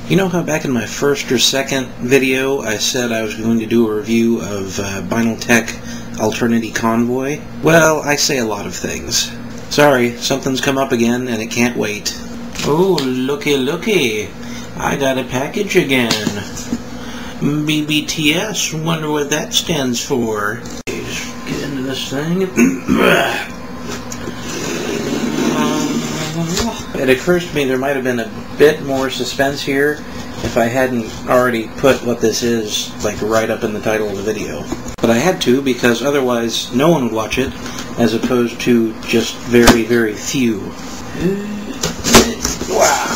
You know how back in my first or second video I said I was going to do a review of Binaltech Alternity Convoy? Well, I say a lot of things. Sorry, something's come up again and it can't wait. Oh, looky looky. I got a package again. BBTS, wonder what that stands for. Just get into this thing. It occurs to me there might have been a bit more suspense here if I hadn't already put what this is, like, right up in the title of the video. But I had to, because otherwise no one would watch it, as opposed to just very, very few. Wow.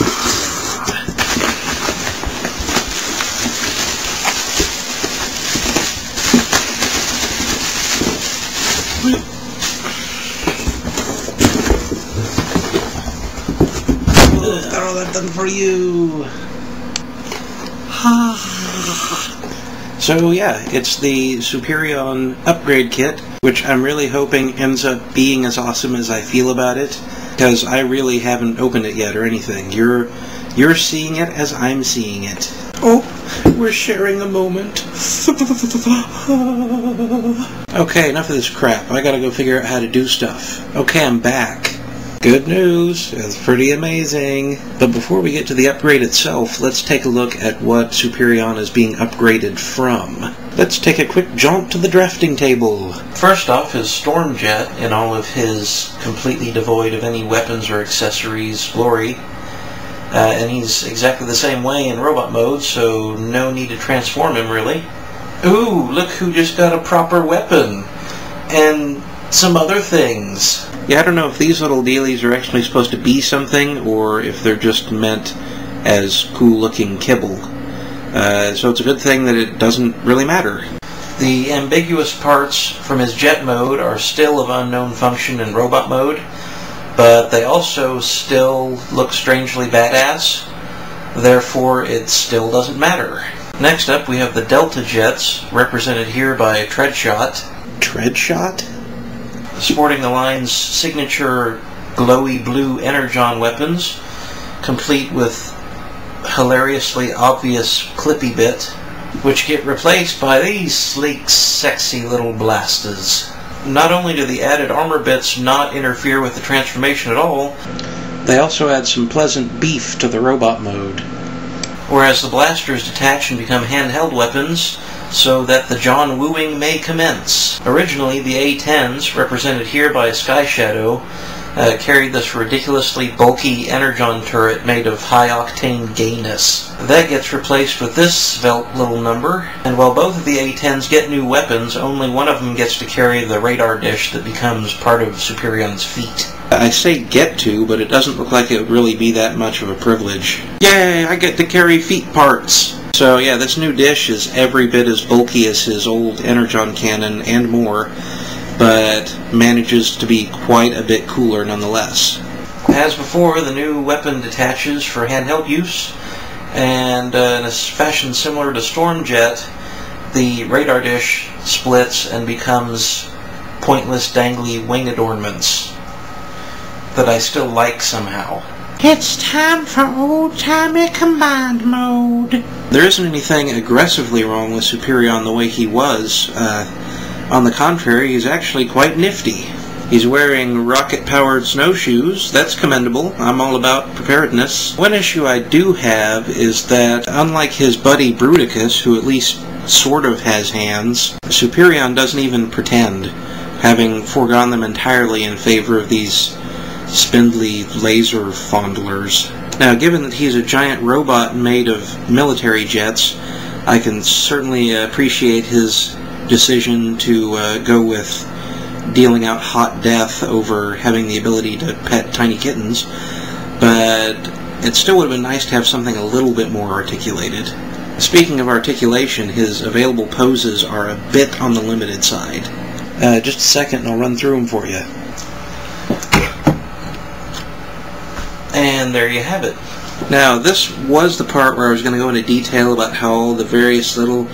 Throw that thing for you. So yeah, it's the Superion upgrade kit, which I'm really hoping ends up being as awesome as I feel about it, because I really haven't opened it yet or anything. You're seeing it as I'm seeing it. Oh, we're sharing a moment. Okay, enough of this crap. I gotta go figure out how to do stuff. Okay, I'm back. Good news. It's pretty amazing. But before we get to the upgrade itself, let's take a look at what Superion is being upgraded from. Let's take a quick jaunt to the drafting table. First off is Stormjet in all of his completely devoid of any weapons or accessories glory. And he's exactly the same way in robot mode, so no need to transform him really. Ooh, look who just got a proper weapon. And some other things. Yeah, I don't know if these little dealies are actually supposed to be something, or if they're just meant as cool-looking kibble. So it's a good thing that it doesn't really matter. The ambiguous parts from his jet mode are still of unknown function in robot mode, but they also still look strangely badass, therefore it still doesn't matter. Next up we have the Delta Jets, represented here by Treadshot. Treadshot? Sporting the line's signature glowy blue energon weapons, complete with hilariously obvious clippy bit, which get replaced by these sleek, sexy little blasters. Not only do the added armor bits not interfere with the transformation at all, they also add some pleasant beef to the robot mode. Whereas the blasters detach and become handheld weapons, so that the John wooing may commence. Originally, the A-10s, represented here by Sky Shadow, carried this ridiculously bulky energon turret made of high-octane gayness. That gets replaced with this svelte little number, and while both of the A-10s get new weapons, only one of them gets to carry the radar dish that becomes part of Superion's feat. I say get to, but it doesn't look like it would really be that much of a privilege. Yay, I get to carry feet parts! So yeah, this new dish is every bit as bulky as his old energon cannon and more, but manages to be quite a bit cooler nonetheless. As before, the new weapon detaches for handheld use, and in a fashion similar to Stormjet, the radar dish splits and becomes pointless dangly wing adornments that I still like somehow. It's time for old-timey combined mode. There isn't anything aggressively wrong with Superion the way he was. On the contrary, he's actually quite nifty. He's wearing rocket-powered snowshoes. That's commendable. I'm all about preparedness. One issue I do have is that, unlike his buddy Bruticus, who at least sort of has hands, Superion doesn't even pretend, having foregone them entirely in favor of these spindly laser fondlers. Now, given that he's a giant robot made of military jets, I can certainly appreciate his decision to go with dealing out hot death over having the ability to pet tiny kittens, but it still would have been nice to have something a little bit more articulated. Speaking of articulation, his available poses are a bit on the limited side. Just a second and I'll run through them for you. And there you have it. Now, this was the part where I was going to go into detail about how all the various little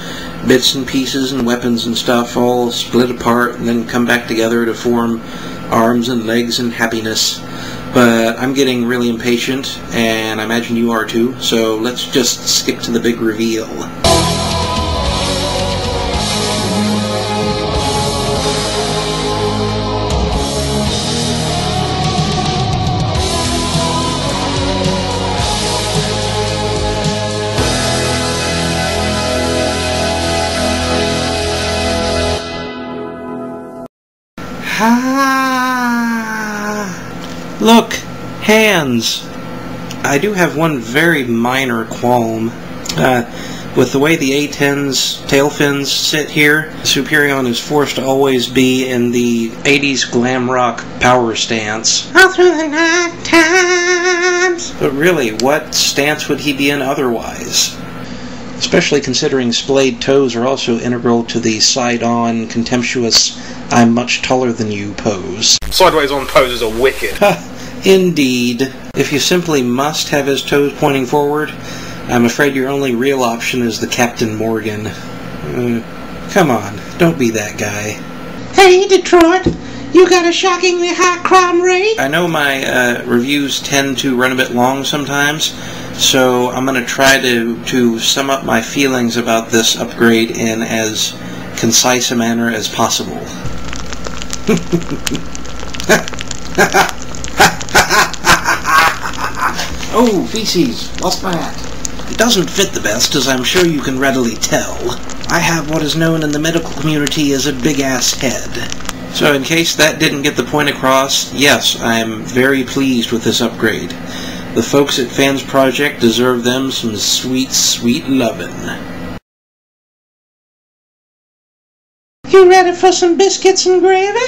bits and pieces and weapons and stuff all split apart and then come back together to form arms and legs and happiness. But I'm getting really impatient, and I imagine you are too, so let's just skip to the big reveal. Look! Hands! I do have one very minor qualm. With the way the A-10's tail fins sit here, Superion is forced to always be in the 80s glam rock power stance. All through the night times! But really, what stance would he be in otherwise? Especially considering splayed toes are also integral to the side-on, contemptuous, I'm much taller than you pose. Sideways on poses are wicked. Indeed. If you simply must have his toes pointing forward, I'm afraid your only real option is the Captain Morgan. Come on, don't be that guy. Hey, Detroit, you got a shockingly high crime rate? I know my reviews tend to run a bit long sometimes, so I'm going to try to sum up my feelings about this upgrade in as concise a manner as possible. Oh, feces! Lost my hat. It doesn't fit the best, as I'm sure you can readily tell. I have what is known in the medical community as a big-ass head. So in case that didn't get the point across, yes, I'm very pleased with this upgrade. The folks at Fansproject deserve them some sweet, sweet lovin'. You ready for some biscuits and gravy?